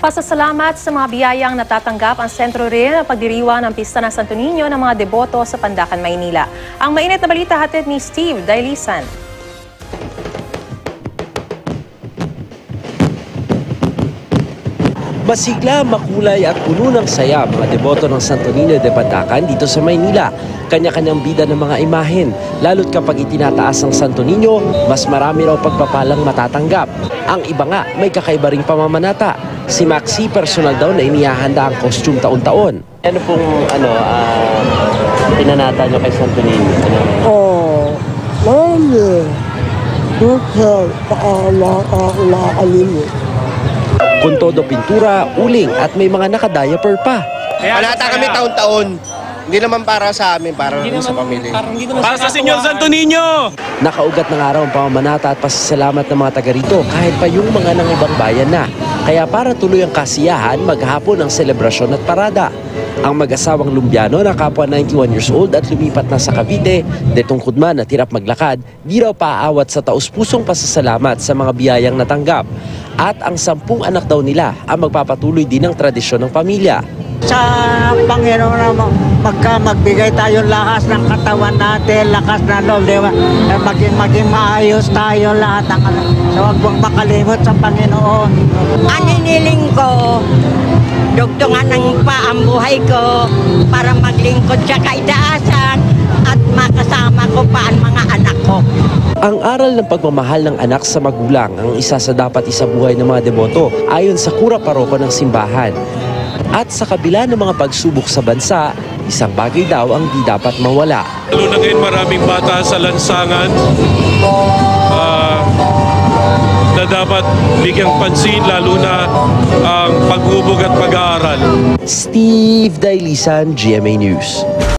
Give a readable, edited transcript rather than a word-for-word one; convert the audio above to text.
Pasasalamat sa mga biyayang natatanggap ang sentro rin ng pagdiriwang ng Pista ng Santo Niño ng mga deboto sa Pandacan, Maynila. Ang mainit na balita hatid ni Steve Dailisan. Masigla, makulay at puno ng saya mga deboto ng Santo Niño de Pandacan dito sa Maynila. Kanya-kanyang bida ng mga imahen, lalo't kapag itinataas ang Santo Niño, mas marami raw pagpapalang matatanggap. Ang iba nga, may kakaiba ring pamamanata. Si Maxi, personal daw na inihahanda ang costume taon-taon. Ano pong pinanata nyo kay Santo Niño? Marami. Dukal, nakakalimot. Kung todo pintura, uling at may mga nakadiaper pa. Panata kami taon-taon. Hindi naman para sa amin, para sa pamilya. Para sa Senyor Santo Niño! Nakaugat ng araw ang pamamanata at pasasalamat ng mga taga rito kahit pa yung mga nang ibang bayan na. Kaya para tuloy ang kasiyahan, maghapon ang selebrasyon at parada. Ang mag-asawang Lumbiano na kapwa 91 years old at lumipat na sa Cavite, detungkod man at hirap maglakad, di raw paaawat sa taus-pusong pasasalamat sa mga biyayang natanggap. At ang 10 anak daw nila ang magpapatuloy din ng tradisyon ng pamilya. Sa Panginoon na magbigay tayo lakas ng katawan natin, lakas na loob, di ba? Maging maayos tayo lahat ng so huwag mong makalimot sa Panginoon. Ang hiniling ko, dugtungan ng pa ang buhay ko para maglingkod sa kaitaasan at makasama ko pa ang mga anak ko. Ang aral ng pagmamahal ng anak sa magulang ang isa sa dapat isabuhay ng mga deboto ayon sa kura paroko ng simbahan. At sa kabila ng mga pagsubok sa bansa, isang bagay daw ang di dapat mawala. Lalo na ngayon maraming bata sa lansangan na dapat bigyang pansin, lalo na ang paghubog at pag-aaral. Steve Dailisan, GMA News.